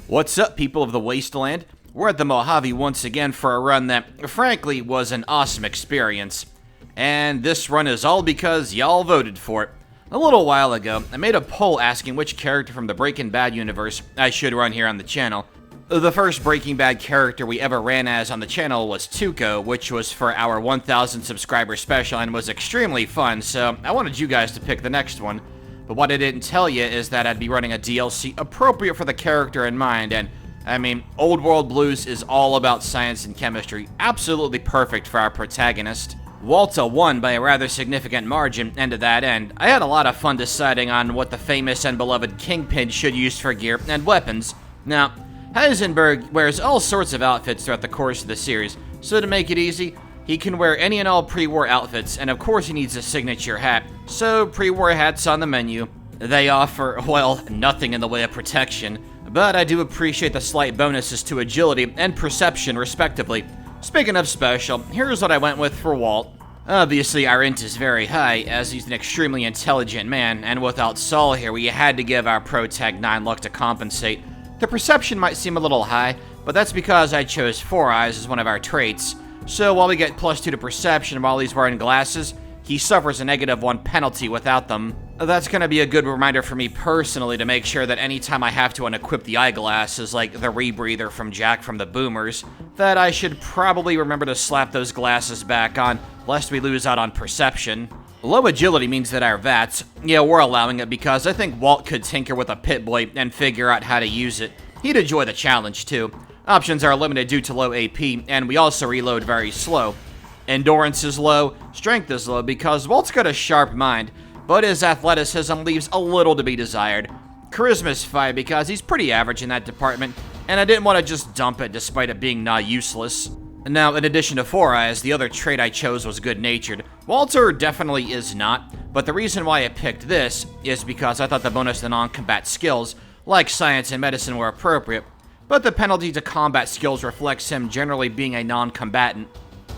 What's up, people of the Wasteland? We're at the Mojave once again for a run that, frankly, was an awesome experience. And this run is all because y'all voted for it. A little while ago, I made a poll asking which character from the Breaking Bad universe I should run here on the channel. The first Breaking Bad character we ever ran as on the channel was Tuco, which was for our 1,000 subscriber special and was extremely fun, so I wanted you guys to pick the next one. But what I didn't tell you is that I'd be running a DLC appropriate for the character in mind, and I mean, Old World Blues is all about science and chemistry, absolutely perfect for our protagonist. Walter won by a rather significant margin, and to that end, I had a lot of fun deciding on what the famous and beloved Kingpin should use for gear and weapons. Now, Heisenberg wears all sorts of outfits throughout the course of the series, so to make it easy, he can wear any and all pre-war outfits, and of course he needs a signature hat, so pre-war hats on the menu. They offer, well, nothing in the way of protection, but I do appreciate the slight bonuses to agility and perception respectively. Speaking of special, here's what I went with for Walt. Obviously our int is very high, as he's an extremely intelligent man, and without Saul here we had to give our protag 9 luck to compensate. The perception might seem a little high, but that's because I chose 4 eyes as one of our traits. So while we get +2 to perception while he's wearing glasses, he suffers a -1 penalty without them. That's gonna be a good reminder for me personally to make sure that anytime I have to unequip the eyeglasses, like the rebreather from Jack from the Boomers, that I should probably remember to slap those glasses back on, lest we lose out on perception. Low agility means that our VATs, yeah, we're allowing it because I think Walt could tinker with a Pit-Boy and figure out how to use it. He'd enjoy the challenge too. Options are limited due to low AP, and we also reload very slow. Endurance is low, strength is low because Walt's got a sharp mind, but his athleticism leaves a little to be desired. Charisma is 5 because he's pretty average in that department, and I didn't want to just dump it despite it being not useless. Now, in addition to 4 eyes, the other trait I chose was good-natured. Walter definitely is not, but the reason why I picked this is because I thought the bonus to non-combat skills, like science and medicine, were appropriate, but the penalty to combat skills reflects him generally being a non-combatant.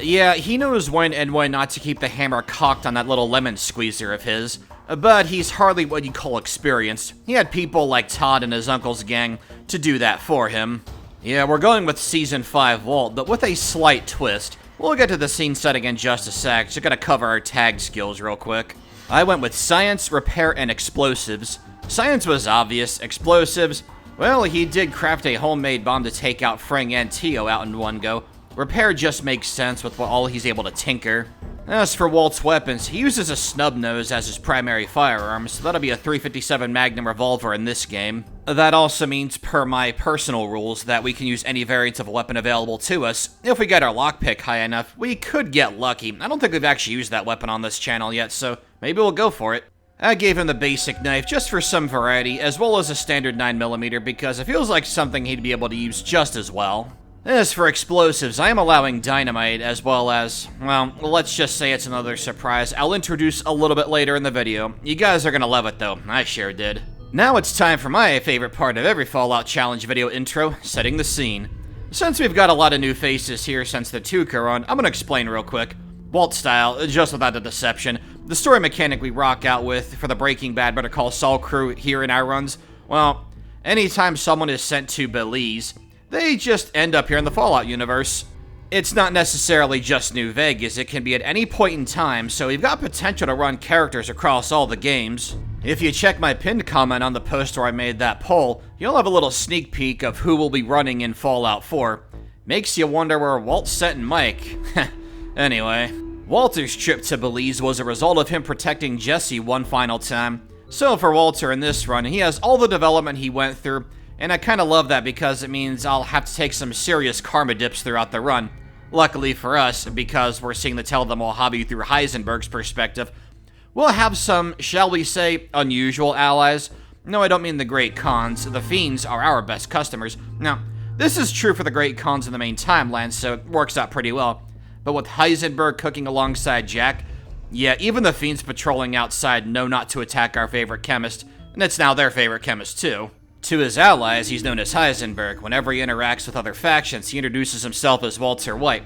Yeah, he knows when and when not to keep the hammer cocked on that little lemon squeezer of his, but he's hardly what you'd call experienced. He had people like Todd and his uncle's gang to do that for him. Yeah, we're going with Season 5 Walt, but with a slight twist. We'll get to the scene setting in just a sec, just gotta cover our tag skills real quick. I went with Science, Repair, and Explosives. Science was obvious. Explosives, well, he did craft a homemade bomb to take out Frang and Tio out in one go. Repair just makes sense with all he's able to tinker. As for Walt's weapons, he uses a snub nose as his primary firearm, so that'll be a .357 Magnum revolver in this game. That also means, per my personal rules, that we can use any variant of a weapon available to us. If we get our lockpick high enough, we could get lucky. I don't think we've actually used that weapon on this channel yet, so maybe we'll go for it. I gave him the basic knife just for some variety, as well as a standard 9mm because it feels like something he'd be able to use just as well. As for explosives, I am allowing dynamite as well as, well, let's just say it's another surprise I'll introduce a little bit later in the video. You guys are gonna love it though, I sure did. Now it's time for my favorite part of every Fallout Challenge video intro, setting the scene. Since we've got a lot of new faces here since the Tuco run, I'm gonna explain real quick. Walt style, just without the deception. The story mechanic we rock out with for the Breaking Bad Better Call Saul crew here in our runs, well, anytime someone is sent to Belize, they just end up here in the Fallout universe. It's not necessarily just New Vegas, it can be at any point in time, so we've got potential to run characters across all the games. If you check my pinned comment on the post where I made that poll, you'll have a little sneak peek of who will be running in Fallout 4. Makes you wonder where Walt sent Mike. Anyway, Walter's trip to Belize was a result of him protecting Jesse one final time. So for Walter in this run, he has all the development he went through, and I kinda love that because it means I'll have to take some serious karma dips throughout the run. Luckily for us, because we're seeing the tale of the Mojave through Heisenberg's perspective, we'll have some, shall we say, unusual allies. No, I don't mean the Great Khans. The Fiends are our best customers. Now, this is true for the Great Khans in the main timeline, so it works out pretty well. But with Heisenberg cooking alongside Jack, yeah, even the Fiends patrolling outside know not to attack our favorite chemist, and it's now their favorite chemist too. To his allies, he's known as Heisenberg. Whenever he interacts with other factions, he introduces himself as Walter White.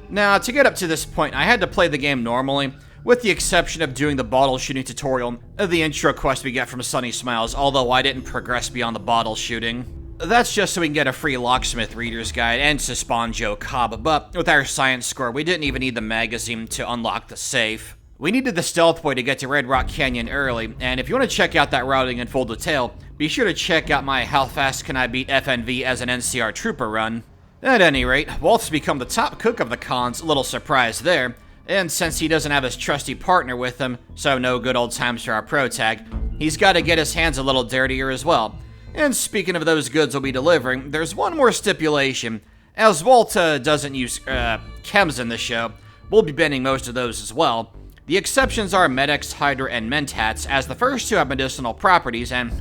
Now, to get up to this point, I had to play the game normally, with the exception of doing the bottle shooting tutorial, the intro quest we get from Sunny Smiles, although I didn't progress beyond the bottle shooting. That's just so we can get a free locksmith reader's guide and to spawn Joe Cobb, but with our science score, we didn't even need the magazine to unlock the safe. We needed the stealth boy to get to Red Rock Canyon early, and if you want to check out that routing in full detail, be sure to check out my How Fast Can I Beat FNV as an NCR Trooper run. At any rate, Walt's become the top cook of the cons, a little surprise there, and since he doesn't have his trusty partner with him, so no good old times for our pro tag, he's got to get his hands a little dirtier as well. And speaking of those goods we'll be delivering, there's one more stipulation. As Walt doesn't use chems in the show, we'll be banning most of those as well. The exceptions are Medex, Hydra, and Mentats, as the first two have medicinal properties, and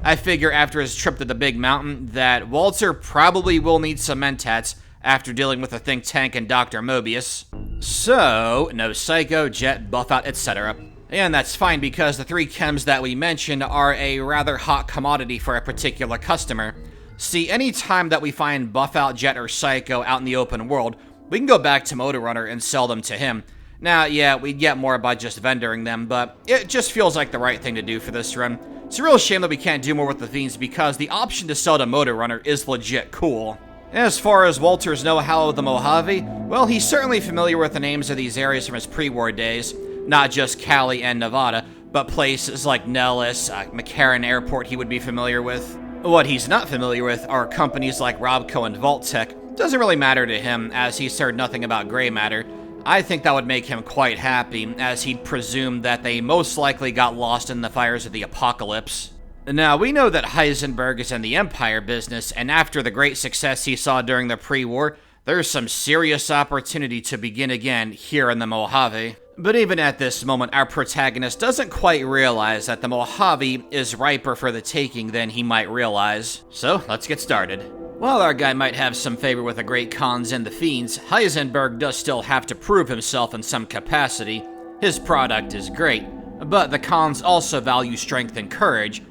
I figure after his trip to the Big Mountain that Walter probably will need some Mentats after dealing with the Think Tank and Dr. Mobius. So, no Psycho, Jet, Buffout, etc. And that's fine because the three chems that we mentioned are a rather hot commodity for a particular customer. See, any time that we find Buffout, Jet, or Psycho out in the open world, we can go back to Motor Runner and sell them to him. Now, yeah, we'd get more by just vendoring them, but it just feels like the right thing to do for this run. It's a real shame that we can't do more with the Fiends because the option to sell to Motor Runner is legit cool. As far as Walter's know-how of the Mojave, well, he's certainly familiar with the names of these areas from his pre-war days. Not just Cali and Nevada, but places like Nellis, McCarran Airport he would be familiar with. What he's not familiar with are companies like Robco and Vault-Tec. Doesn't really matter to him, as he's heard nothing about gray matter. I think that would make him quite happy, as he'd presume that they most likely got lost in the fires of the apocalypse. Now, we know that Heisenberg is in the Empire business, and after the great success he saw during the pre-war, there's some serious opportunity to begin again here in the Mojave. But even at this moment, our protagonist doesn't quite realize that the Mojave is riper for the taking than he might realize. So, let's get started. While our guy might have some favor with the Great Khans and the Fiends, Heisenberg does still have to prove himself in some capacity. His product is great, but the Khans also value strength and courage.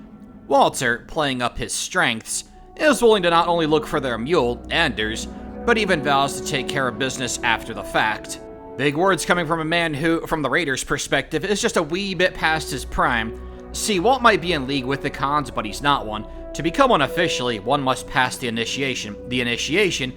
Walter, playing up his strengths, is willing to not only look for their mule, Anders, but even vows to take care of business after the fact. Big words coming from a man who, from the Raiders' perspective, is just a wee bit past his prime. See, Walt might be in league with the Khans, but he's not one. To become one officially, one must pass the initiation. The initiation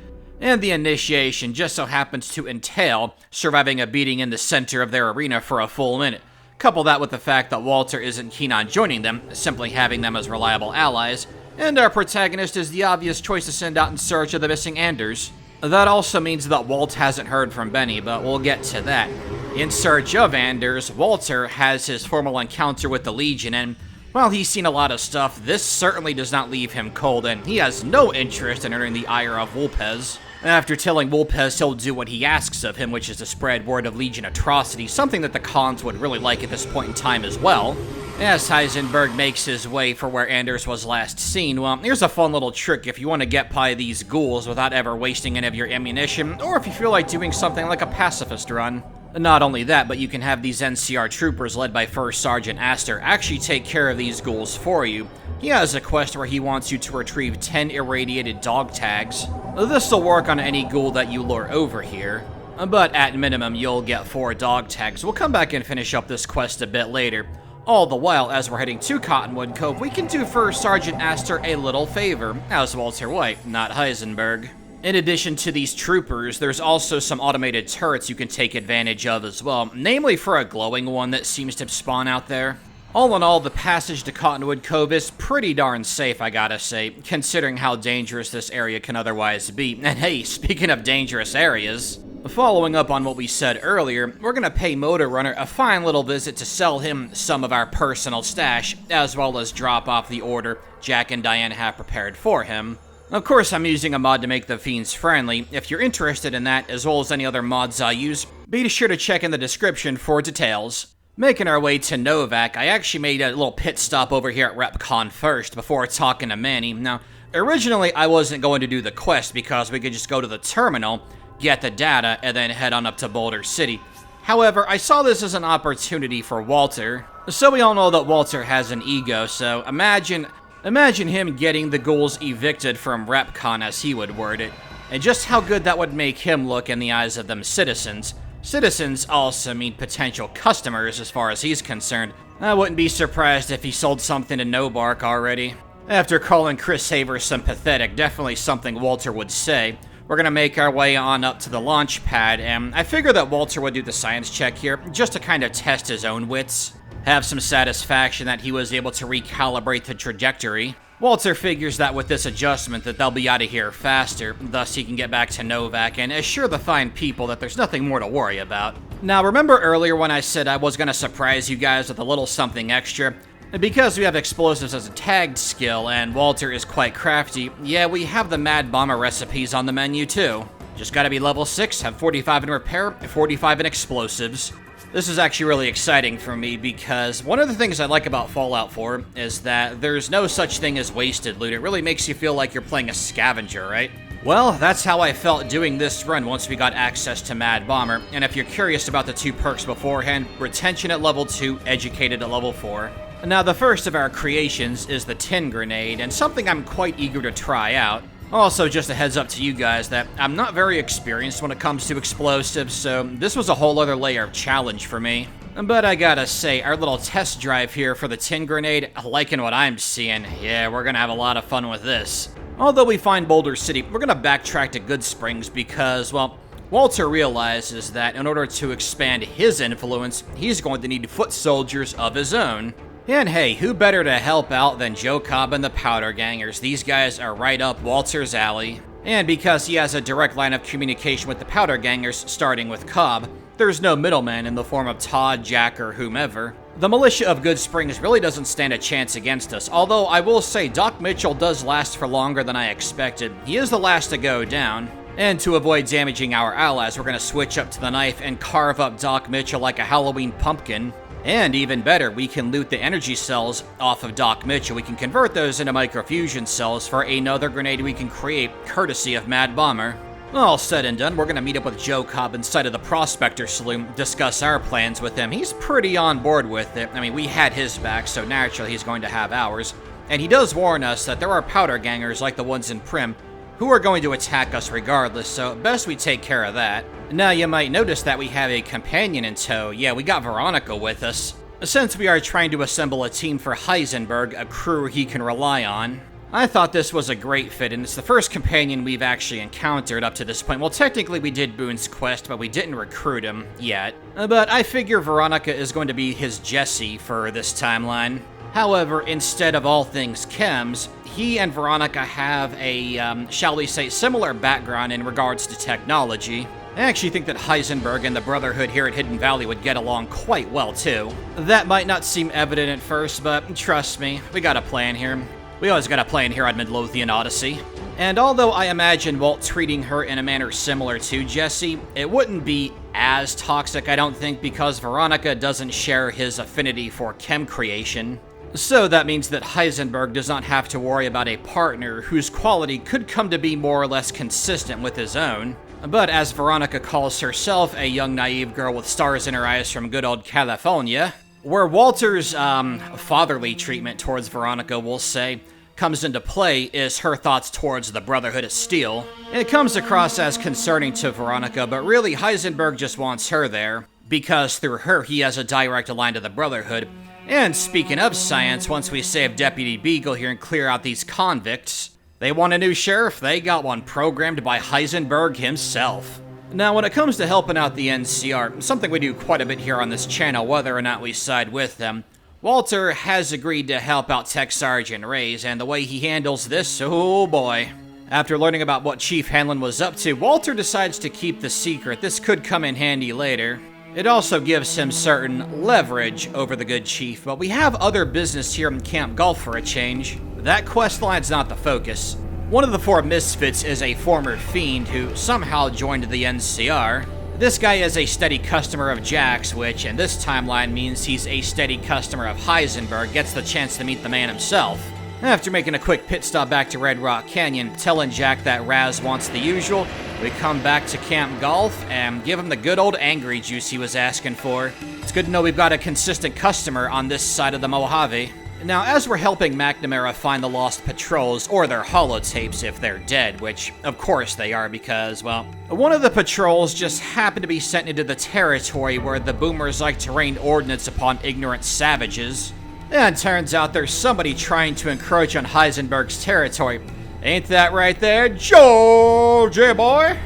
just so happens to entail surviving a beating in the center of their arena for a full minute. Couple that with the fact that Walter isn't keen on joining them, simply having them as reliable allies, and our protagonist is the obvious choice to send out in search of the missing Anders. That also means that Walt hasn't heard from Benny, but we'll get to that. In search of Anders, Walter has his formal encounter with the Legion, and while he's seen a lot of stuff, this certainly does not leave him cold, and he has no interest in earning the ire of Wulpez. After telling Wulpez he'll do what he asks of him, which is to spread word of Legion atrocity, something that the Khans would really like at this point in time as well. As Heisenberg makes his way for where Anders was last seen, well, here's a fun little trick if you want to get by these ghouls without ever wasting any of your ammunition, or if you feel like doing something like a pacifist run. Not only that, but you can have these NCR troopers led by First Sergeant Astor actually take care of these ghouls for you. He has a quest where he wants you to retrieve 10 irradiated dog tags. This'll work on any ghoul that you lure over here, but at minimum you'll get 4 dog tags. We'll come back and finish up this quest a bit later. All the while, as we're heading to Cottonwood Cove, we can do First Sergeant Astor a little favor, as Walter White, not Heisenberg. In addition to these troopers, there's also some automated turrets you can take advantage of as well, namely for a glowing one that seems to spawn out there. All in all, the passage to Cottonwood Cove is pretty darn safe, I gotta say, considering how dangerous this area can otherwise be. And hey, speaking of dangerous areas, following up on what we said earlier, we're gonna pay Motor Runner a fine little visit to sell him some of our personal stash, as well as drop off the order Jack and Diane have prepared for him. Of course, I'm using a mod to make the Fiends friendly. If you're interested in that, as well as any other mods I use, be sure to check in the description for details. Making our way to Novak, I actually made a little pit stop over here at RepCon first before talking to Manny. Now, originally I wasn't going to do the quest because we could just go to the terminal, get the data, and then head on up to Boulder City. However, I saw this as an opportunity for Walter. So we all know that Walter has an ego, so imagine him getting the ghouls evicted from RepCon, as he would word it, and just how good that would make him look in the eyes of them citizens. Citizens also mean potential customers as far as he's concerned. I wouldn't be surprised if he sold something to Nobark already. After calling Chris Haver some pathetic, definitely something Walter would say, we're gonna make our way on up to the launch pad, and I figure that Walter would do the science check here, just to kind of test his own wits. Have some satisfaction that he was able to recalibrate the trajectory. Walter figures that with this adjustment that they'll be out of here faster, thus he can get back to Novak and assure the fine people that there's nothing more to worry about. Now remember earlier when I said I was gonna surprise you guys with a little something extra? Because we have explosives as a tagged skill and Walter is quite crafty, yeah, we have the Mad Bomber recipes on the menu too. Just gotta be level 6, have 45 in repair, 45 in explosives. This is actually really exciting for me because one of the things I like about Fallout 4 is that there's no such thing as wasted loot. It really makes you feel like you're playing a scavenger, right? Well, that's how I felt doing this run once we got access to Mad Bomber, and if you're curious about the 2 perks beforehand, Retention at level 2, Educated at level 4. Now the first of our creations is the Tin Grenade, and something I'm quite eager to try out. Also, just a heads up to you guys that I'm not very experienced when it comes to explosives, so this was a whole other layer of challenge for me. But I gotta say, our little test drive here for the Tin Grenade, liking what I'm seeing, yeah, we're gonna have a lot of fun with this. Although we find Boulder City, we're gonna backtrack to Good Springs because, well, Walter realizes that in order to expand his influence, he's going to need foot soldiers of his own. And hey, who better to help out than Joe Cobb and the Powder Gangers? These guys are right up Walter's alley. And because he has a direct line of communication with the Powder Gangers, starting with Cobb, there's no middleman in the form of Todd, Jack, or whomever. The militia of Good Springs really doesn't stand a chance against us, although I will say Doc Mitchell does last for longer than I expected. He is the last to go down. And to avoid damaging our allies, we're gonna switch up to the knife and carve up Doc Mitchell like a Halloween pumpkin. And even better, we can loot the energy cells off of Doc Mitchell. We can convert those into microfusion cells for another grenade we can create, courtesy of Mad Bomber. All said and done, we're gonna meet up with Joe Cobb inside of the Prospector Saloon, discuss our plans with him. He's pretty on board with it. I mean, we had his back, so naturally he's going to have ours. And he does warn us that there are powder gangers like the ones in Prim who are going to attack us regardless, so best we take care of that. Now you might notice that we have a companion in tow. Yeah, we got Veronica with us. Since we are trying to assemble a team for Heisenberg, a crew he can rely on, I thought this was a great fit, and it's the first companion we've actually encountered up to this point. Well, technically we did Boone's quest, but we didn't recruit him yet. But I figure Veronica is going to be his Jessie for this timeline. However, instead of all things chems, he and Veronica have a, shall we say, similar background in regards to technology. I actually think that Heisenberg and the Brotherhood here at Hidden Valley would get along quite well, too. That might not seem evident at first, but trust me, we got a plan here. We always got a plan here on Midlothian Odyssey. And although I imagine Walt treating her in a manner similar to Jessie, it wouldn't be as toxic, I don't think, because Veronica doesn't share his affinity for chem creation. So that means that Heisenberg does not have to worry about a partner whose quality could come to be more or less consistent with his own. But as Veronica calls herself a young naive girl with stars in her eyes from good old California, where Walter's fatherly treatment towards Veronica, we'll say, comes into play is her thoughts towards the Brotherhood of Steel. It comes across as concerning to Veronica, but really Heisenberg just wants her there, because through her he has a direct line to the Brotherhood. And speaking of science, once we save Deputy Beagle here and clear out these convicts, they want a new sheriff, they got one programmed by Heisenberg himself. Now, when it comes to helping out the NCR, something we do quite a bit here on this channel, whether or not we side with them, Walter has agreed to help out Tech Sergeant Reyes, and the way he handles this, oh boy. After learning about what Chief Hanlon was up to, Walter decides to keep the secret. This could come in handy later. It also gives him certain leverage over the good chief, but we have other business here in Camp Golf for a change. That questline's not the focus. One of the 4 misfits is a former fiend who somehow joined the NCR. This guy is a steady customer of Jack's, which in this timeline means he's a steady customer of Heisenberg, gets the chance to meet the man himself. After making a quick pit stop back to Red Rock Canyon, telling Jack that Raz wants the usual, we come back to Camp Golf and give him the good old angry juice he was asking for. It's good to know we've got a consistent customer on this side of the Mojave. Now, as we're helping McNamara find the lost patrols, or their holotapes if they're dead, which of course they are because, well, one of the patrols just happened to be sent into the territory where the boomers like to rain ordnance upon ignorant savages. And turns out there's somebody trying to encroach on Heisenberg's territory. Ain't that right there, Georgie boy?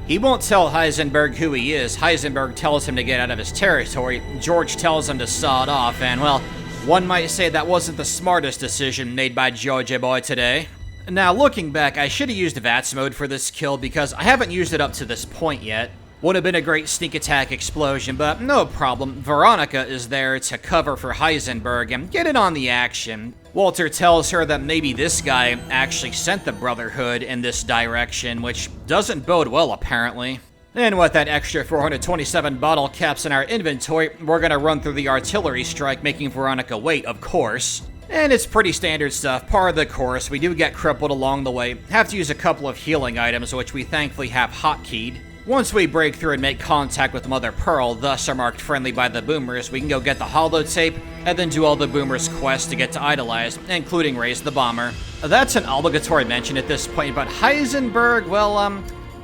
He won't tell Heisenberg who he is. Heisenberg tells him to get out of his territory. George tells him to saw it off, and well, one might say that wasn't the smartest decision made by Georgie boy today. Now, looking back, I should have used VATS mode for this kill because I haven't used it up to this point yet. Would have been a great sneak attack explosion, but no problem. Veronica is there to cover for Heisenberg and get in on the action. Walter tells her that maybe this guy actually sent the Brotherhood in this direction, which doesn't bode well apparently. And with that extra 427 bottle caps in our inventory, we're gonna run through the artillery strike, making Veronica wait, of course. And it's pretty standard stuff, par of the course. We do get crippled along the way, have to use a couple of healing items, which we thankfully have hotkeyed. Once we break through and make contact with Mother Pearl, thus are marked friendly by the boomers, we can go get the holotape, and then do all the boomers' quests to get to Idolized, including Raise the Bomber. That's an obligatory mention at this point, but Heisenberg, well,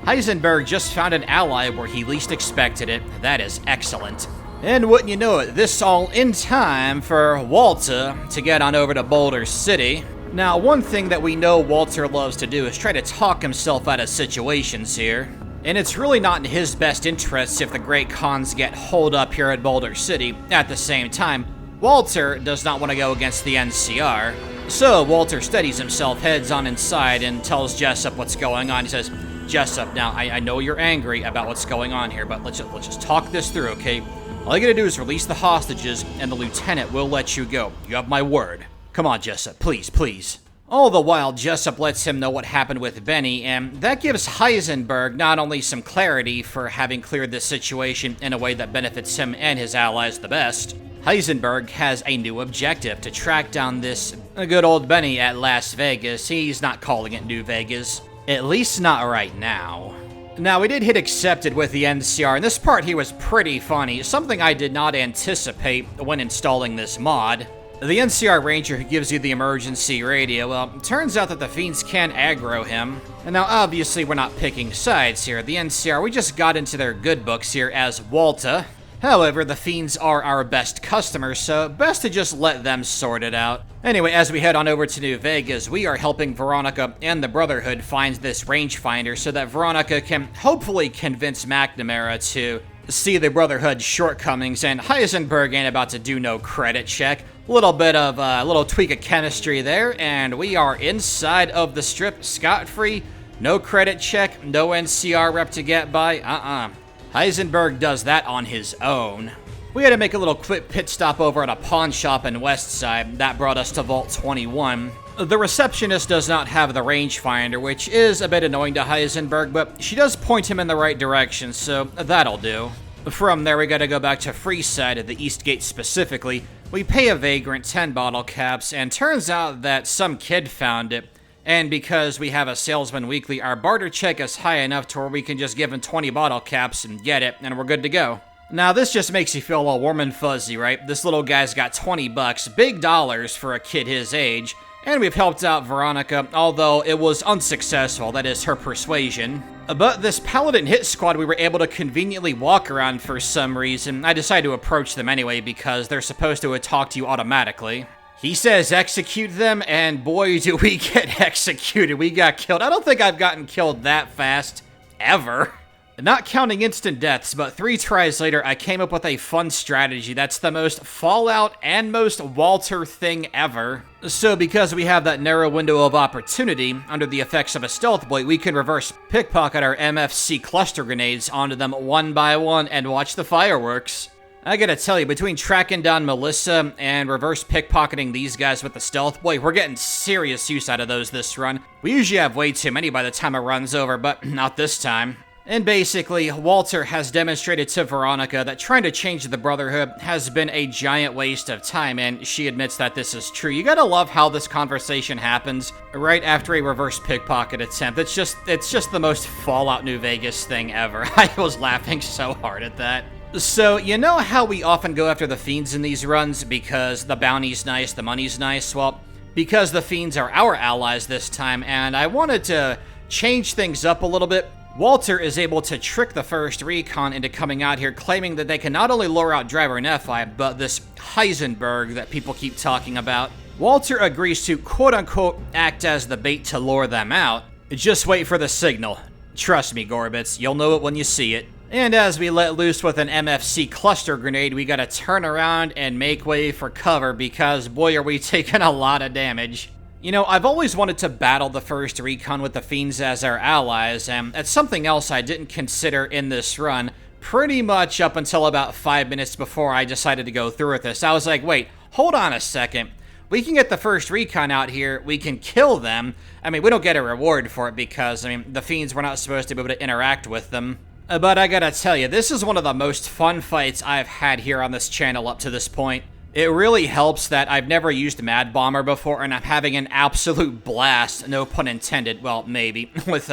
Heisenberg just found an ally where he least expected it. That is excellent. And wouldn't you know it, this all in time for Walter to get on over to Boulder City. Now, one thing that we know Walter loves to do is try to talk himself out of situations here. And it's really not in his best interests if the Great Khans get holed up here at Boulder City. At the same time, Walter does not want to go against the NCR. So Walter steadies himself, heads on inside, and tells Jessup what's going on. He says, Jessup, now I know you're angry about what's going on here, but let's just talk this through, okay? All you gotta do is release the hostages, and the lieutenant will let you go. You have my word. Come on, Jessup, please, please. All the while, Jessup lets him know what happened with Benny, and that gives Heisenberg not only some clarity for having cleared this situation in a way that benefits him and his allies the best, Heisenberg has a new objective, to track down this good old Benny at Las Vegas. He's not calling it New Vegas, at least not right now. Now, we did hit accepted with the NCR, and this part here was pretty funny, something I did not anticipate when installing this mod. The NCR Ranger who gives you the emergency radio, well, it turns out that the fiends can aggro him. And now, obviously, we're not picking sides here. The NCR, we just got into their good books here as Walter. However, the fiends are our best customers, so best to just let them sort it out. Anyway, as we head on over to New Vegas, we are helping Veronica and the Brotherhood find this rangefinder so that Veronica can hopefully convince McNamara to see the Brotherhood's shortcomings, and Heisenberg ain't about to do no credit check. Little bit of little tweak of chemistry there, and we are inside of the strip scot-free. No credit check, no NCR rep to get by, Heisenberg does that on his own. We had to make a little quick pit stop over at a pawn shop in Westside. That brought us to Vault 21. The receptionist does not have the rangefinder, which is a bit annoying to Heisenberg, but she does point him in the right direction, so that'll do. From there, we gotta go back to Freeside at the East Gate specifically. We pay a vagrant 10 bottle caps, and turns out that some kid found it. And because we have a salesman weekly, our barter check is high enough to where we can just give him 20 bottle caps and get it, and we're good to go. Now, this just makes you feel all warm and fuzzy, right? This little guy's got 20 bucks, big dollars for a kid his age. And we've helped out Veronica, although it was unsuccessful, that is her persuasion. But this Paladin hit squad we were able to conveniently walk around for some reason. I decided to approach them anyway because they're supposed to talk to you automatically. He says execute them, and boy do we get executed. We got killed. I don't think I've gotten killed that fast, ever. Not counting instant deaths, but 3 tries later, I came up with a fun strategy that's the most Fallout and most Walter thing ever. So because we have that narrow window of opportunity, under the effects of a stealth blade, we can reverse pickpocket our MFC cluster grenades onto them one by one and watch the fireworks. I gotta tell you, between tracking down Melissa and reverse pickpocketing these guys with the stealth blade, we're getting serious use out of those this run. We usually have way too many by the time it runs over, but not this time. And basically, Walter has demonstrated to Veronica that trying to change the Brotherhood has been a giant waste of time, and she admits that this is true. You gotta love how this conversation happens right after a reverse pickpocket attempt. It's just the most Fallout New Vegas thing ever. I was laughing so hard at that. So, you know how we often go after the fiends in these runs because the bounty's nice, the money's nice? Well, because the fiends are our allies this time, and I wanted to change things up a little bit, Walter is able to trick the first recon into coming out here claiming that they can not only lure out Driver Nephi, but this Heisenberg that people keep talking about. Walter agrees to quote-unquote act as the bait to lure them out. Just wait for the signal. Trust me, Gorbits, you'll know it when you see it. And as we let loose with an MFC cluster grenade, we gotta turn around and make way for cover because boy are we taking a lot of damage. You know, I've always wanted to battle the first recon with the Fiends as our allies, and that's something else I didn't consider in this run, pretty much up until about 5 minutes before I decided to go through with this. I was like, wait, hold on a second. We can get the first recon out here, we can kill them. I mean, we don't get a reward for it because, I mean, the Fiends were not supposed to be able to interact with them. But I gotta tell you, this is one of the most fun fights I've had here on this channel up to this point. It really helps that I've never used Mad Bomber before, and I'm having an absolute blast, no pun intended, well, maybe, with,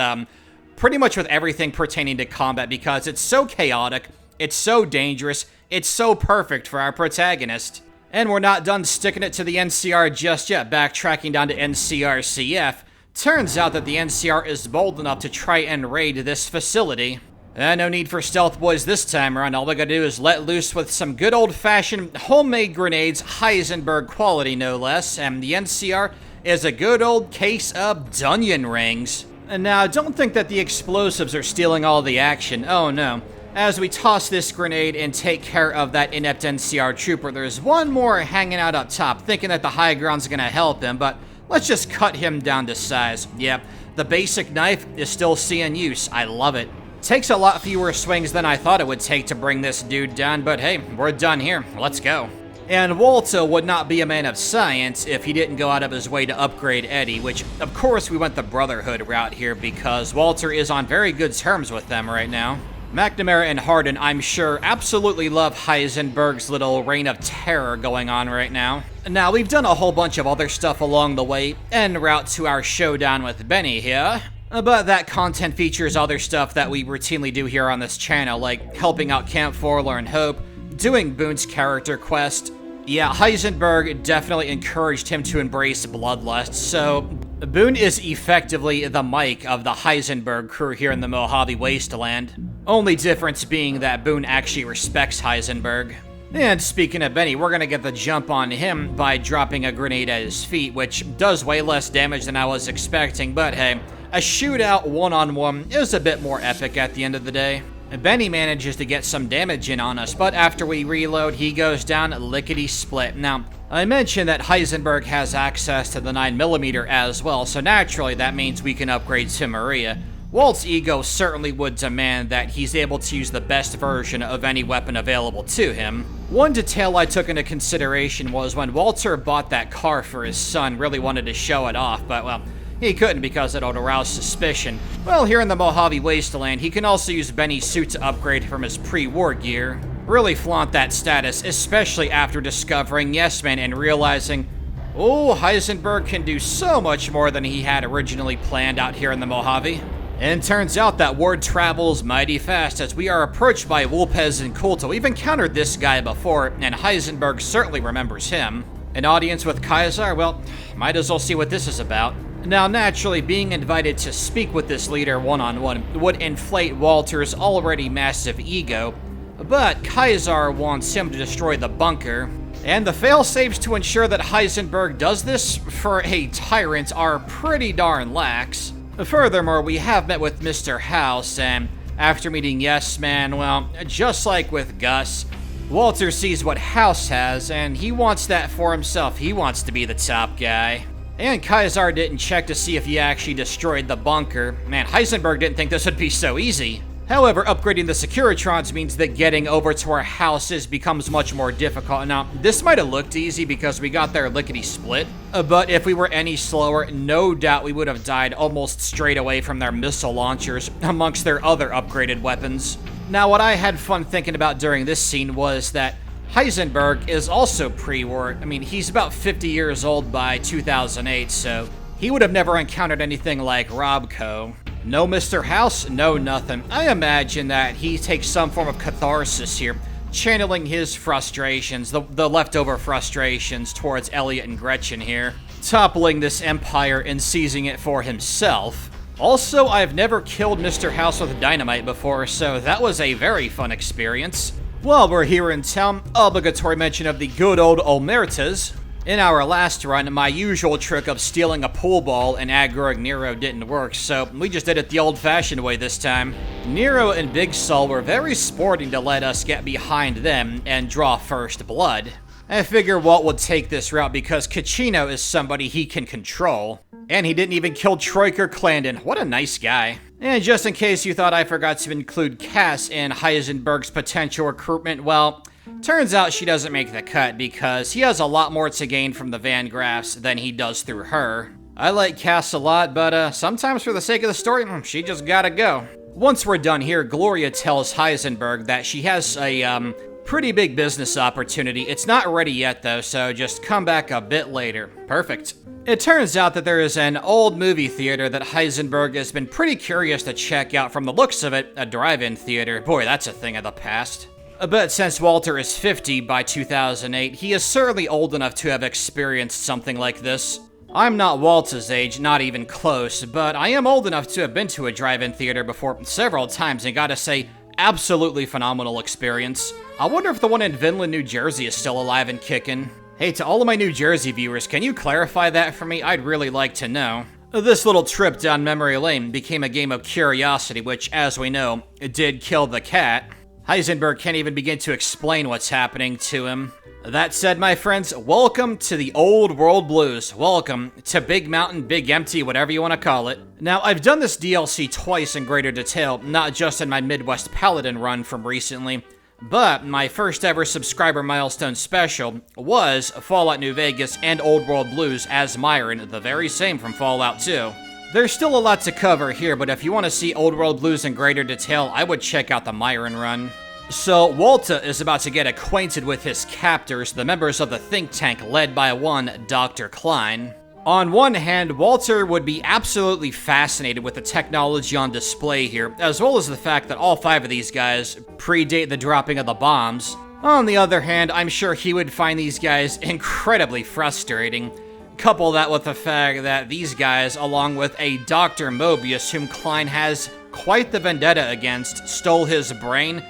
pretty much with everything pertaining to combat, because it's so chaotic, it's so dangerous, it's so perfect for our protagonist. And we're not done sticking it to the NCR just yet, backtracking down to NCRCF. Turns out that the NCR is bold enough to try and raid this facility. No need for stealth boys this time around. All we gotta do is let loose with some good old-fashioned homemade grenades, Heisenberg quality no less, and the NCR is a good old case of Dunyan rings. And now, don't think that the explosives are stealing all the action. Oh no. As we toss this grenade and take care of that inept NCR trooper, there's one more hanging out up top, thinking that the high ground's gonna help him, but let's just cut him down to size. Yep, the basic knife is still seeing use. I love it. Takes a lot fewer swings than I thought it would take to bring this dude down, but hey, we're done here. Let's go. And Walter would not be a man of science if he didn't go out of his way to upgrade Eddie, which, of course, we went the Brotherhood route here because Walter is on very good terms with them right now. McNamara and Hardin, I'm sure, absolutely love Heisenberg's little reign of terror going on right now. Now, we've done a whole bunch of other stuff along the way, en route to our showdown with Benny here. But that content features other stuff that we routinely do here on this channel, like helping out Camp Forlorn Hope, doing Boone's character quest. Yeah, Heisenberg definitely encouraged him to embrace bloodlust, so Boone is effectively the Mike of the Heisenberg crew here in the Mojave Wasteland. Only difference being that Boone actually respects Heisenberg. And speaking of Benny, we're gonna get the jump on him by dropping a grenade at his feet, which does way less damage than I was expecting, but hey, a shootout one-on-one is a bit more epic at the end of the day. Benny manages to get some damage in on us, but after we reload, he goes down lickety-split. Now, I mentioned that Heisenberg has access to the 9mm as well, so naturally that means we can upgrade to Maria. Walt's ego certainly would demand that he's able to use the best version of any weapon available to him. One detail I took into consideration was when Walter bought that car for his son, really wanted to show it off, but well, he couldn't because it would arouse suspicion. Well, here in the Mojave Wasteland, he can also use Benny's suit to upgrade from his pre-war gear. Really flaunt that status, especially after discovering Yes Man and realizing, oh, Heisenberg can do so much more than he had originally planned out here in the Mojave. And turns out that word travels mighty fast as we are approached by Wolpez and Kulta. We've encountered this guy before, and Heisenberg certainly remembers him. An audience with Kaiser? Well, might as well see what this is about. Now, naturally, being invited to speak with this leader one-on-one would inflate Walter's already massive ego, but Kaiser wants him to destroy the bunker, and the failsafes to ensure that Heisenberg does this for a tyrant are pretty darn lax. Furthermore, we have met with Mr. House, and after meeting Yes Man, well, just like with Gus, Walter sees what House has, and he wants that for himself. He wants to be the top guy. And Kaiser didn't check to see if he actually destroyed the bunker. Man, Heisenberg didn't think this would be so easy. However, upgrading the Securitrons means that getting over to our houses becomes much more difficult. Now, this might have looked easy because we got there lickety-split, but if we were any slower, no doubt we would have died almost straight away from their missile launchers, amongst their other upgraded weapons. Now, what I had fun thinking about during this scene was that Heisenberg is also pre-war. I mean, he's about 50 years old by 2008, so he would have never encountered anything like Robco. No Mr. House, no nothing. I imagine that he takes some form of catharsis here, channeling his frustrations, the leftover frustrations towards Elliot and Gretchen here, toppling this empire and seizing it for himself. Also, I've never killed Mr. House with dynamite before, so that was a very fun experience. While we're here in town, obligatory mention of the good old Omertas. In our last run, my usual trick of stealing a pool ball and aggroing Nero didn't work, so we just did it the old-fashioned way this time. Nero and Big Sol were very sporting to let us get behind them and draw first blood. I figure Walt would take this route because Caccino is somebody he can control. And he didn't even kill Troiker Clandon. What a nice guy. And just in case you thought I forgot to include Cass in Heisenberg's potential recruitment, well, turns out she doesn't make the cut because he has a lot more to gain from the Van Graffs than he does through her. I like Cass a lot, but sometimes for the sake of the story, she just gotta go. Once we're done here, Gloria tells Heisenberg that she has a, pretty big business opportunity. It's not ready yet though, so just come back a bit later. Perfect. It turns out that there is an old movie theater that Heisenberg has been pretty curious to check out. From the looks of it, a drive-in theater. Boy, that's a thing of the past. But since Walter is 50 by 2008, he is certainly old enough to have experienced something like this. I'm not Walt's age, not even close, but I am old enough to have been to a drive-in theater before several times and gotta say, absolutely phenomenal experience. I wonder if the one in Vinland, New Jersey is still alive and kicking. Hey, to all of my New Jersey viewers, can you clarify that for me? I'd really like to know. This little trip down memory lane became a game of curiosity, which, as we know, did kill the cat. Heisenberg can't even begin to explain what's happening to him. That said, my friends, welcome to the Old World Blues. Welcome to Big Mountain, Big Empty, whatever you want to call it. Now, I've done this DLC twice in greater detail, not just in my Midwest Paladin run from recently, but my first ever subscriber milestone special was Fallout New Vegas and Old World Blues as Myron, the very same from Fallout 2. There's still a lot to cover here, but if you want to see Old World Blues in greater detail, I would check out the Myron run. So, Walter is about to get acquainted with his captors, the members of the think tank led by one Dr. Klein. On one hand, Walter would be absolutely fascinated with the technology on display here, as well as the fact that all 5 of these guys predate the dropping of the bombs. On the other hand, I'm sure he would find these guys incredibly frustrating. Couple that with the fact that these guys, along with a Dr. Mobius, whom Klein has quite the vendetta against, stole his brain.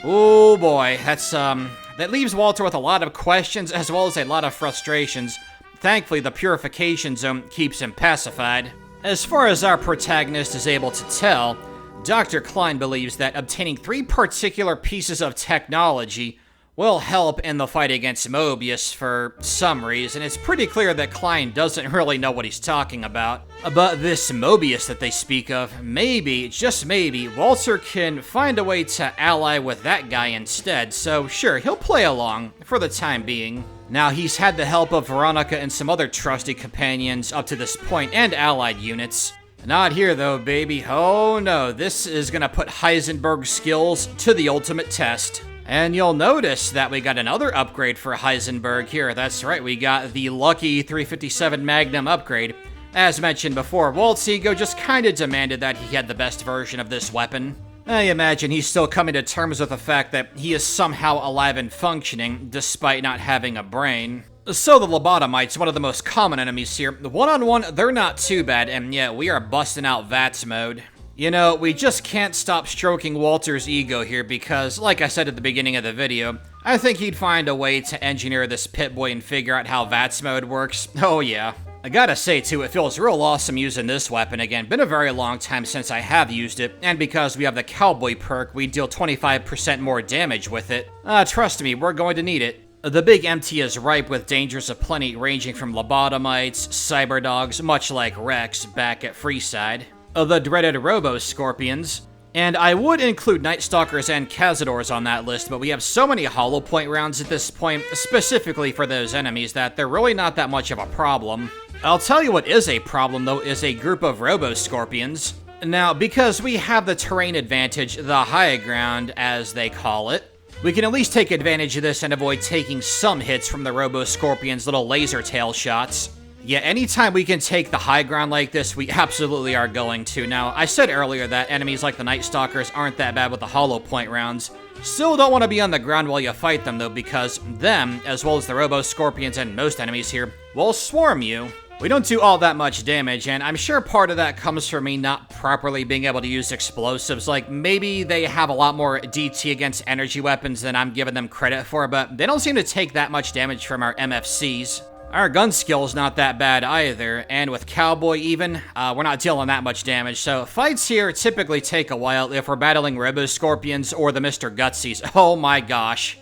Oh boy, that leaves Walter with a lot of questions as well as a lot of frustrations. Thankfully, the purification zone keeps him pacified. As far as our protagonist is able to tell, Dr. Klein believes that obtaining 3 particular pieces of technology will help in the fight against Mobius for some reason. It's pretty clear that Klein doesn't really know what he's talking about. But this Mobius that they speak of, maybe, just maybe, Walter can find a way to ally with that guy instead. So sure, he'll play along for the time being. Now, he's had the help of Veronica and some other trusty companions up to this point, and allied units. Not here, though, baby. Oh, no. This is gonna put Heisenberg's skills to the ultimate test. And you'll notice that we got another upgrade for Heisenberg here. That's right, we got the lucky 357 Magnum upgrade. As mentioned before, Walt's ego just kinda demanded that he had the best version of this weapon. I imagine he's still coming to terms with the fact that he is somehow alive and functioning, despite not having a brain. So the lobotomites, one of the most common enemies here, one-on-one, they're not too bad, and yeah, we are busting out VATS mode. You know, we just can't stop stroking Walter's ego here because, like I said at the beginning of the video, I think he'd find a way to engineer this Pip-Boy and figure out how VATS mode works. Oh yeah. I gotta say too, it feels real awesome using this weapon again. Been a very long time since I have used it, and because we have the Cowboy perk, we deal 25% more damage with it. Trust me, we're going to need it. The Big Empty is ripe with dangers aplenty, ranging from lobotomites, cyberdogs, much like Rex back at Freeside, the dreaded Robo-Scorpions, and I would include Night Stalkers and Cazadors on that list, but we have so many hollow point rounds at this point, specifically for those enemies, that they're really not that much of a problem. I'll tell you what is a problem, though, is a group of Robo-Scorpions. Now, because we have the terrain advantage, the high ground, as they call it, we can at least take advantage of this and avoid taking some hits from the Robo-Scorpion's little laser tail shots. Yeah, anytime we can take the high ground like this, we absolutely are going to. Now, I said earlier that enemies like the Night Stalkers aren't that bad with the hollow point rounds. Still don't want to be on the ground while you fight them, though, because them, as well as the Robo-Scorpions and most enemies here, will swarm you. We don't do all that much damage, and I'm sure part of that comes from me not properly being able to use explosives. Like, maybe they have a lot more DT against energy weapons than I'm giving them credit for, but they don't seem to take that much damage from our MFCs. Our gun skill's not that bad either, and with Cowboy even, we're not dealing that much damage, so fights here typically take a while if we're battling Robo-Scorpions or the Mr. Gutsies. Oh my gosh.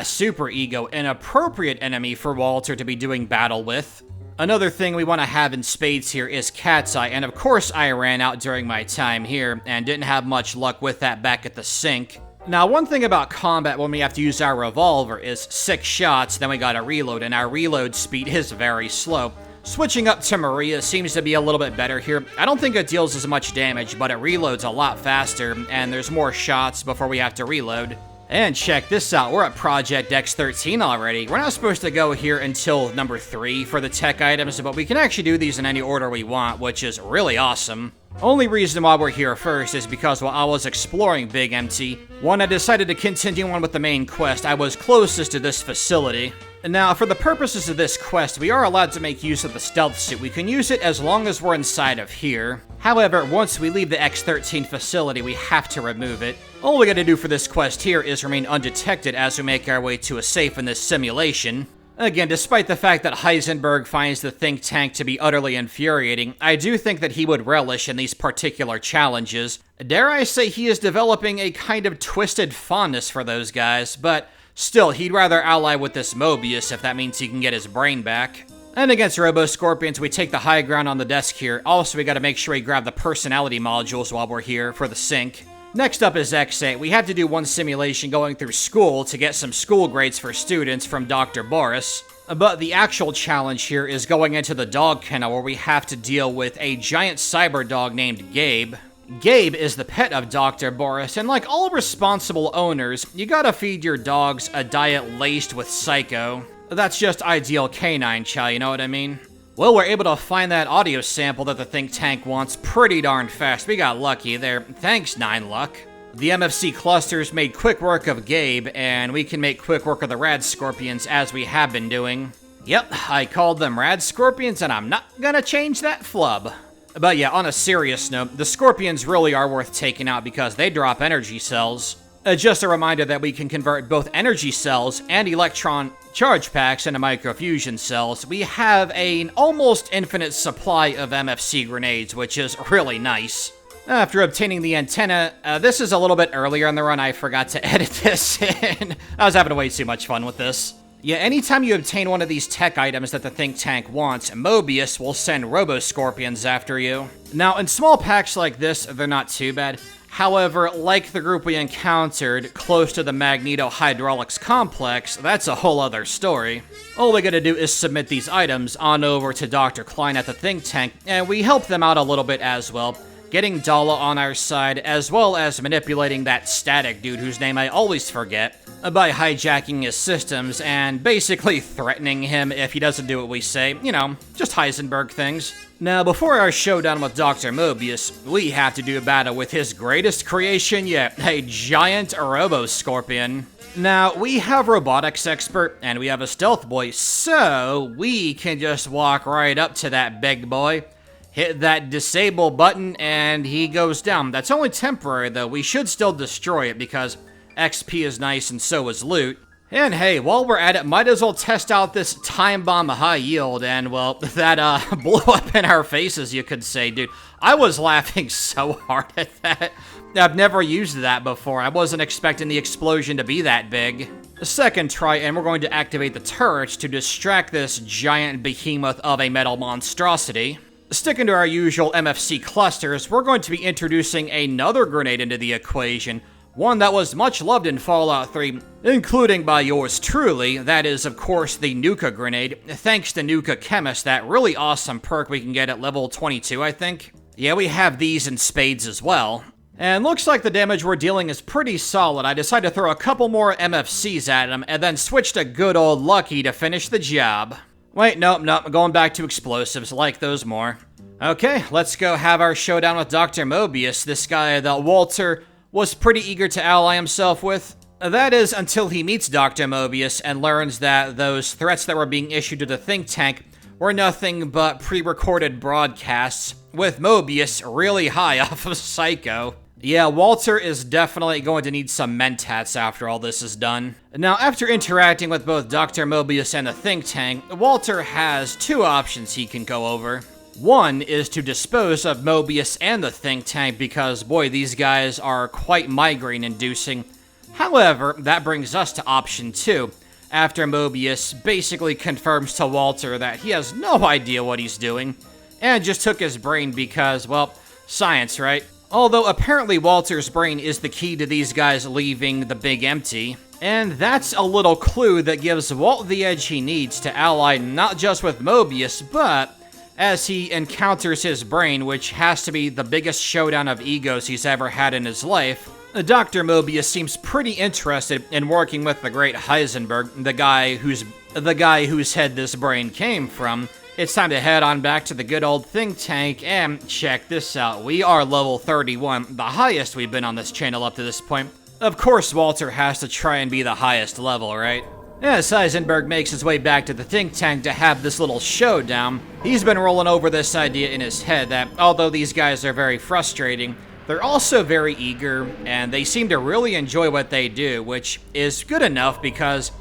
Super Ego, an appropriate enemy for Walter to be doing battle with. Another thing we want to have in spades here is Cat's Eye, and of course I ran out during my time here, and didn't have much luck with that back at the sink. Now, one thing about combat when we have to use our revolver is 6 shots, then we gotta reload, and our reload speed is very slow. Switching up to Maria seems to be a little bit better here. I don't think it deals as much damage, but it reloads a lot faster, and there's more shots before we have to reload. And check this out, we're at Project X13 already. We're not supposed to go here until number 3 for the tech items, but we can actually do these in any order we want, which is really awesome. Only reason why we're here first is because while I was exploring Big Empty, when I decided to continue on with the main quest, I was closest to this facility. Now, for the purposes of this quest, we are allowed to make use of the stealth suit. We can use it as long as we're inside of here. However, once we leave the X13 facility, we have to remove it. All we gotta do for this quest here is remain undetected as we make our way to a safe in this simulation. Again, despite the fact that Heisenberg finds the think tank to be utterly infuriating, I do think that he would relish in these particular challenges. Dare I say he is developing a kind of twisted fondness for those guys, but still, he'd rather ally with this Mobius if that means he can get his brain back. And against Robo-Scorpions, we take the high ground on the desk here. Also, we gotta make sure we grab the personality modules while we're here for the sync. Next up is X8. We have to do one simulation going through school to get some school grades for students from Dr. Boris. But the actual challenge here is going into the dog kennel where we have to deal with a giant cyber dog named Gabe. Gabe is the pet of Dr. Boris, and like all responsible owners, you gotta feed your dogs a diet laced with psycho. That's just ideal canine chow, you know what I mean? Well, we're able to find that audio sample that the think tank wants pretty darn fast. We got lucky there. Thanks, 9 Luck. The MFC clusters made quick work of Gabe, and we can make quick work of the Rad Scorpions as we have been doing. Yep, I called them Rad Scorpions, and I'm not gonna change that flub. But yeah, on a serious note, the Scorpions really are worth taking out because they drop energy cells. Just a reminder that we can convert both energy cells and electron charge packs into microfusion cells. We have an almost infinite supply of MFC grenades, which is really nice. After obtaining the antenna, this is a little bit earlier in the run. I forgot to edit this in. I was having way too much fun with this. Yeah, anytime you obtain one of these tech items that the think tank wants, Mobius will send Robo-Scorpions after you. Now, in small packs like this, they're not too bad. However, like the group we encountered close to the Magneto-Hydraulics complex, that's a whole other story. All we gotta do is submit these items on over to Dr. Klein at the think tank, and we help them out a little bit as well, getting Dala on our side, as well as manipulating that static dude whose name I always forget, by hijacking his systems and basically threatening him if he doesn't do what we say. You know, just Heisenberg things. Now, before our showdown with Dr. Mobius, we have to do a battle with his greatest creation yet, a giant Robo-Scorpion. Now, we have Robotics Expert, and we have a Stealth Boy, so we can just walk right up to that big boy, hit that disable button, and he goes down. That's only temporary, though. We should still destroy it, because XP is nice and so is loot. And hey, while we're at it, might as well test out this time bomb high yield, and well, that blew up in our faces, you could say, dude. I was laughing so hard at that. I've never used that before. I wasn't expecting the explosion to be that big. Second try, and we're going to activate the turrets to distract this giant behemoth of a metal monstrosity. Sticking to our usual MFC clusters, we're going to be introducing another grenade into the equation, one that was much loved in Fallout 3, including by yours truly. That is, of course, the Nuka grenade. Thanks to Nuka Chemist, that really awesome perk we can get at level 22, I think. Yeah, we have these in spades as well. And looks like the damage we're dealing is pretty solid. I decided to throw a couple more MFCs at him, and then switch to good old Lucky to finish the job. Wait, nope, going back to explosives, like those more. Okay, let's go have our showdown with Dr. Mobius, this guy that Walter was pretty eager to ally himself with. That is, until he meets Dr. Mobius and learns that those threats that were being issued to the think tank were nothing but pre-recorded broadcasts, with Mobius really high off of Psycho. Yeah, Walter is definitely going to need some mentats after all this is done. Now, after interacting with both Dr. Mobius and the think tank, Walter has two options he can go over. One is to dispose of Mobius and the think tank because, boy, these guys are quite migraine-inducing. However, that brings us to option two, after Mobius basically confirms to Walter that he has no idea what he's doing, and just took his brain because, well, science, right? Although apparently Walter's brain is the key to these guys leaving the Big Empty. And that's a little clue that gives Walt the edge he needs to ally not just with Mobius, but as he encounters his brain, which has to be the biggest showdown of egos he's ever had in his life, Dr. Mobius seems pretty interested in working with the great Heisenberg, the guy whose head this brain came from. It's time to head on back to the good old think tank, and check this out. We are level 31, the highest we've been on this channel up to this point. Of course, Walter has to try and be the highest level, right? As Heisenberg makes his way back to the think tank to have this little showdown, he's been rolling over this idea in his head that although these guys are very frustrating, they're also very eager, and they seem to really enjoy what they do, which is good enough because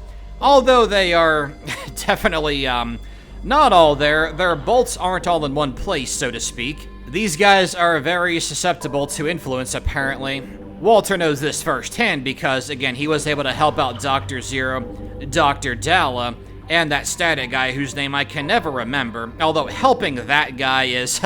although they are definitely, not all there, their bolts aren't all in one place, so to speak. These guys are very susceptible to influence, apparently. Walter knows this firsthand because, again, he was able to help out Dr. Zero, Dr. Dalla, and that static guy whose name I can never remember, although helping that guy is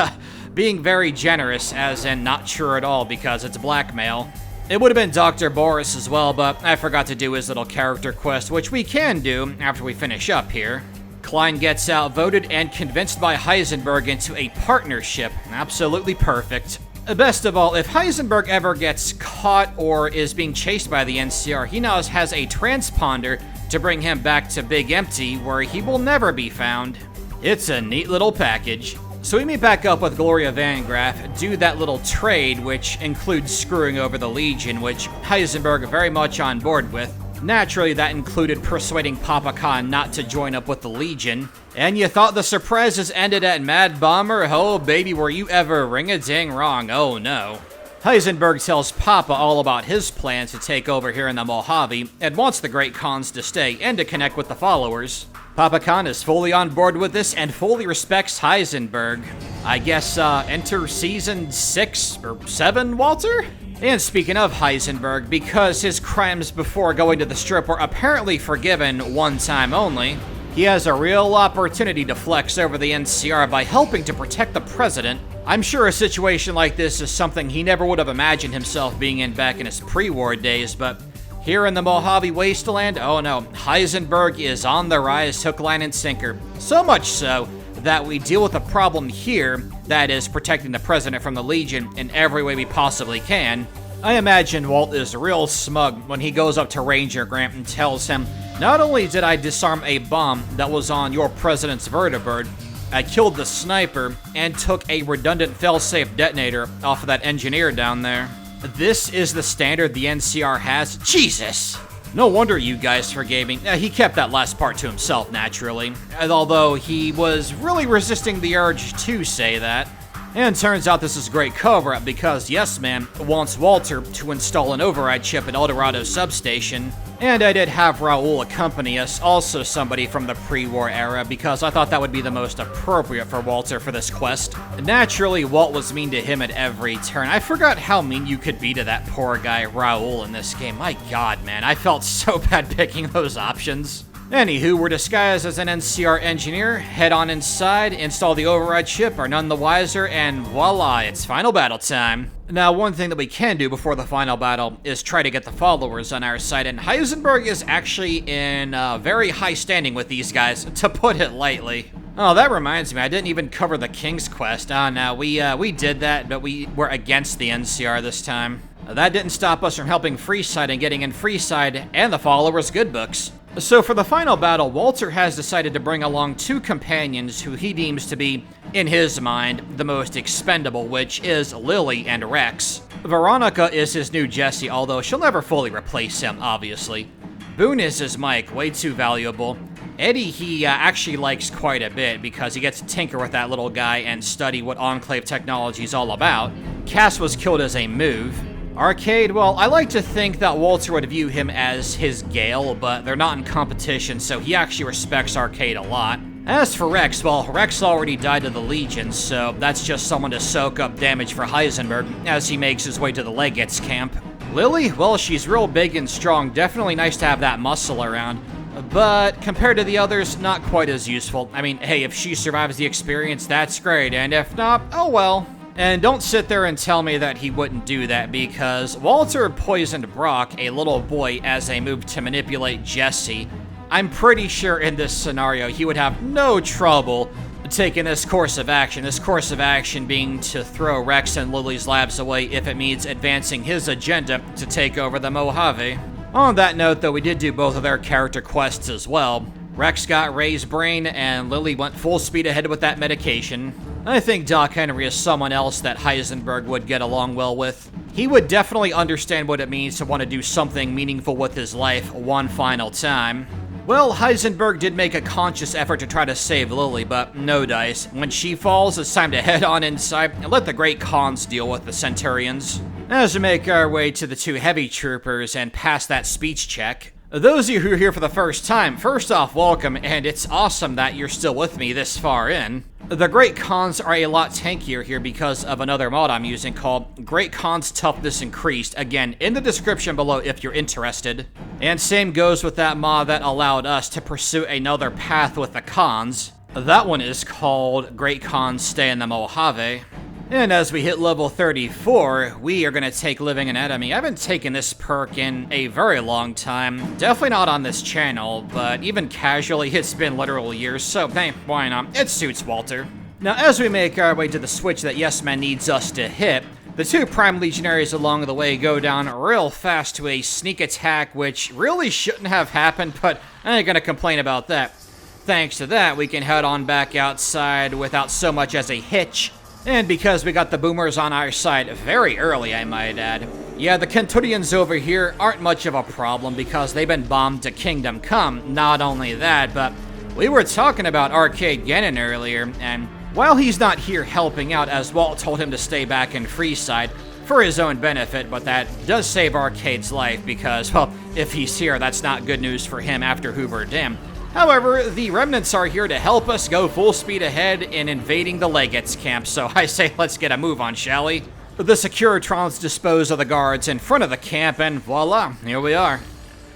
being very generous, as in not sure at all because it's blackmail. It would have been Dr. Boris as well, but I forgot to do his little character quest, which we can do after we finish up here. Klein gets outvoted and convinced by Heisenberg into a partnership. Absolutely perfect. Best of all, if Heisenberg ever gets caught or is being chased by the NCR, he now has a transponder to bring him back to Big Empty, where he will never be found. It's a neat little package. So we meet back up with Gloria Van Graff, do that little trade, which includes screwing over the Legion, which Heisenberg very much on board with. Naturally, that included persuading Papa Khan not to join up with the Legion. And you thought the surprises ended at Mad Bomber? Oh, baby, were you ever ring-a-ding wrong? Oh, no. Heisenberg tells Papa all about his plans to take over here in the Mojave and wants the Great Khans to stay and to connect with the followers. Papa Khan is fully on board with this and fully respects Heisenberg. I guess, enter season 6 or 7, Walter? And speaking of Heisenberg, because his crimes before going to the strip were apparently forgiven one time only, he has a real opportunity to flex over the NCR by helping to protect the president. I'm sure a situation like this is something he never would have imagined himself being in back in his pre-war days, but here in the Mojave Wasteland, oh no, Heisenberg is on the rise, hook, line, and sinker. So much so that we deal with a problem here that is protecting the president from the Legion in every way we possibly can. I imagine Walt is real smug when he goes up to Ranger Grant and tells him, "Not only did I disarm a bomb that was on your president's vertibird, I killed the sniper and took a redundant failsafe detonator off of that engineer down there." This is the standard the NCR has? Jesus! No wonder you guys forgave me. He kept that last part to himself, naturally, although he was really resisting the urge to say that. And turns out this is great cover-up because Yes Man wants Walter to install an override chip at Eldorado substation. And I did have Raul accompany us, also somebody from the pre-war era, because I thought that would be the most appropriate for Walter for this quest. Naturally, Walt was mean to him at every turn. I forgot how mean you could be to that poor guy Raul in this game. My god, man, I felt so bad picking those options. Anywho, we're disguised as an NCR engineer, head on inside, install the override chip, are none the wiser, and voila, it's final battle time. Now, one thing that we can do before the final battle is try to get the followers on our side, and Heisenberg is actually in very high standing with these guys, to put it lightly. Oh, that reminds me, I didn't even cover the King's Quest. Oh, no, we did that, but we were against the NCR this time. That didn't stop us from helping Freeside and getting in Freeside and the followers' good books. So for the final battle, Walter has decided to bring along two companions who he deems to be, in his mind, the most expendable, which is Lily and Rex. Veronica is his new Jessie, although she'll never fully replace him, obviously. Boone is his Mike, way too valuable. Eddie, he actually likes quite a bit because he gets to tinker with that little guy and study what Enclave technology is all about. Cass was killed as a move. Arcade, well, I like to think that Walter would view him as his Gale, but they're not in competition, so he actually respects Arcade a lot. As for Rex, well, Rex already died to the Legion, so that's just someone to soak up damage for Heisenberg as he makes his way to the Legates camp. Lily, well, she's real big and strong, definitely nice to have that muscle around, but compared to the others, not quite as useful. I mean, hey, if she survives the experience, that's great, and if not, oh well. And don't sit there and tell me that he wouldn't do that, because Walter poisoned Brock, a little boy, as a move to manipulate Jesse. I'm pretty sure in this scenario he would have no trouble taking this course of action being to throw Rex and Lily's labs away if it means advancing his agenda to take over the Mojave. On that note, though, we did do both of their character quests as well. Rex got Ray's brain, and Lily went full speed ahead with that medication. I think Doc Henry is someone else that Heisenberg would get along well with. He would definitely understand what it means to want to do something meaningful with his life one final time. Well, Heisenberg did make a conscious effort to try to save Lily, but no dice. When she falls, it's time to head on inside and let the great cons deal with the Centurions. As we make our way to the two heavy troopers and pass that speech check, those of you who are here for the first time, first off, welcome, and it's awesome that you're still with me this far in. The Great Cons are a lot tankier here because of another mod I'm using called Great Cons Toughness Increased, again, in the description below if you're interested. And same goes with that mod that allowed us to pursue another path with the cons. That one is called Great Cons Stay in the Mojave. And as we hit level 34, we are going to take Living Anatomy. I haven't taken this perk in a very long time. Definitely not on this channel, but even casually, it's been literal years, so hey, why not? It suits Walter. Now, as we make our way to the switch that Yes Man needs us to hit, the two Prime Legionaries along the way go down real fast to a sneak attack, which really shouldn't have happened, but I ain't going to complain about that. Thanks to that, we can head on back outside without so much as a hitch. And because we got the boomers on our side very early, I might add. Yeah, the Kenturians over here aren't much of a problem because they've been bombed to Kingdom Come. Not only that, but we were talking about Arcade Gannon earlier, and while he's not here helping out, as Walt told him to stay back in Freeside for his own benefit, but that does save Arcade's life because, well, if he's here, that's not good news for him after Hoover Dam. However, the remnants are here to help us go full speed ahead in invading the Legates camp, so I say let's get a move on, shall we? The Securitrons dispose of the guards in front of the camp, and voila, here we are.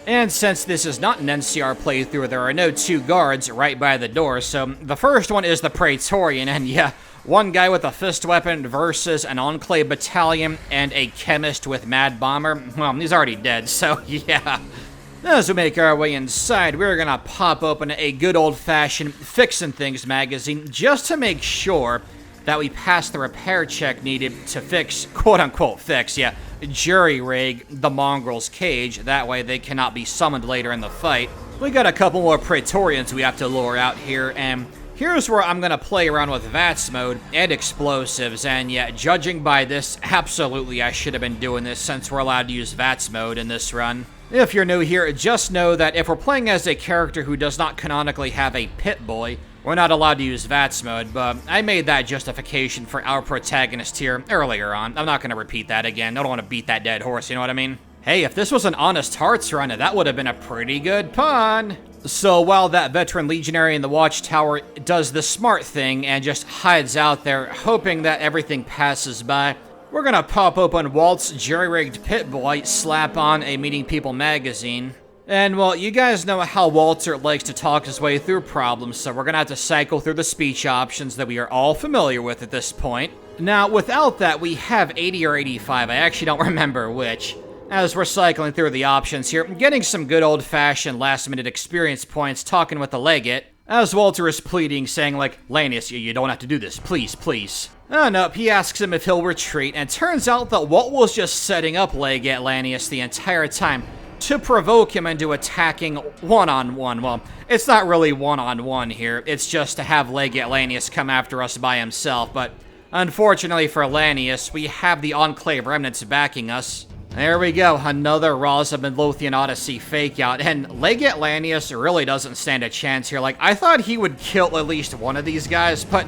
And since this is not an NCR playthrough, there are no two guards right by the door, so the first one is the Praetorian, and yeah, one guy with a fist weapon versus an Enclave battalion and a chemist with Mad Bomber. Well, he's already dead, so yeah. As we make our way inside, we're gonna pop open a good old-fashioned Fixin' Things magazine just to make sure that we pass the repair check needed to fix, quote-unquote fix, yeah, jury-rig the mongrel's cage. That way they cannot be summoned later in the fight. We got a couple more Praetorians we have to lure out here, and here's where I'm gonna play around with VATS mode and explosives, and yeah, judging by this, absolutely I should have been doing this since we're allowed to use VATS mode in this run. If you're new here, just know that if we're playing as a character who does not canonically have a Pit-Boy, we're not allowed to use VATS mode, but I made that justification for our protagonist here earlier on. I'm not going to repeat that again. I don't want to beat that dead horse, you know what I mean? Hey, if this was an Honest Hearts run, that would have been a pretty good pun. So while that veteran legionary in the watchtower does the smart thing and just hides out there, hoping that everything passes by, we're gonna pop open Walt's jury-rigged Pit-Boy, slap on a Meeting People magazine. And, well, you guys know how Walter likes to talk his way through problems, so we're gonna have to cycle through the speech options that we are all familiar with at this point. Now, without that, we have 80 or 85, I actually don't remember which. As we're cycling through the options here, getting some good old-fashioned last-minute experience points talking with the legate, as Walter is pleading, saying like, Lanius, you don't have to do this, please, please. Oh, nope, he asks him if he'll retreat, and turns out that Walt was just setting up Legate Lanius the entire time to provoke him into attacking one-on-one. Well, it's not really one-on-one here, it's just to have Legate Lanius come after us by himself, but unfortunately for Lanius, we have the Enclave remnants backing us. There we go, another Rosamund Lothian Odyssey fake out, and Legate Lanius really doesn't stand a chance here. Like, I thought he would kill at least one of these guys, but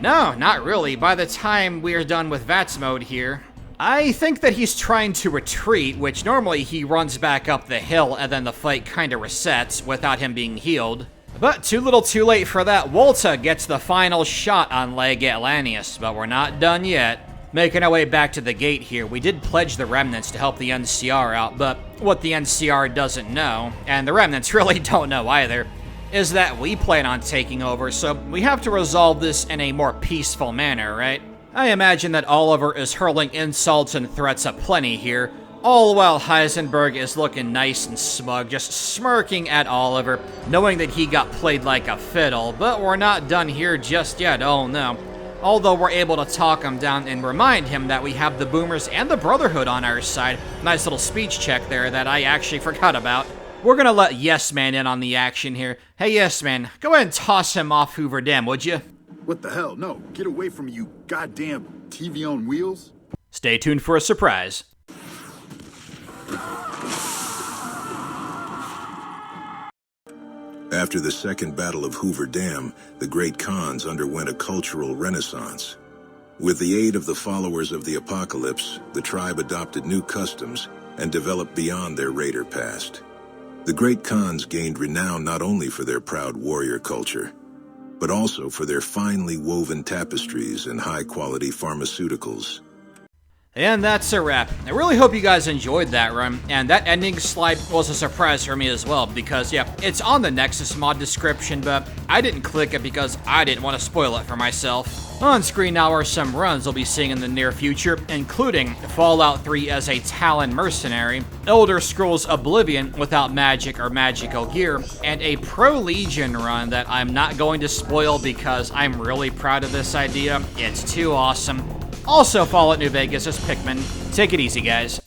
no, not really. By the time we're done with VATS mode here, I think that he's trying to retreat, which normally he runs back up the hill and then the fight kinda resets without him being healed. But too little too late for that. Volta gets the final shot on Legate Lanius, but we're not done yet. Making our way back to the gate here, we did pledge the remnants to help the NCR out, but what the NCR doesn't know, and the remnants really don't know either, is that we plan on taking over, so we have to resolve this in a more peaceful manner, right? I imagine that Oliver is hurling insults and threats aplenty here, all while Heisenberg is looking nice and smug, just smirking at Oliver, knowing that he got played like a fiddle, but we're not done here just yet, oh no. Although we're able to talk him down and remind him that we have the Boomers and the Brotherhood on our side. Nice little speech check there that I actually forgot about. We're gonna let Yes Man in on the action here. Hey Yes Man, go ahead and toss him off Hoover Dam, would you? What the hell? No, get away from me, you goddamn TV on wheels. Stay tuned for a surprise. After the Second Battle of Hoover Dam, the Great Khans underwent a cultural renaissance. With the aid of the followers of the apocalypse, the tribe adopted new customs and developed beyond their raider past. The Great Khans gained renown not only for their proud warrior culture, but also for their finely woven tapestries and high-quality pharmaceuticals. And that's a wrap. I really hope you guys enjoyed that run, and that ending slide was a surprise for me as well, because yeah, it's on the Nexus mod description, but I didn't click it because I didn't want to spoil it for myself. On screen now are some runs we'll be seeing in the near future, including Fallout 3 as a Talon mercenary, Elder Scrolls Oblivion without magic or magical gear, and a Pro Legion run that I'm not going to spoil because I'm really proud of this idea. It's too awesome. Also, Fallout New Vegas as Pikmin. Take it easy, guys.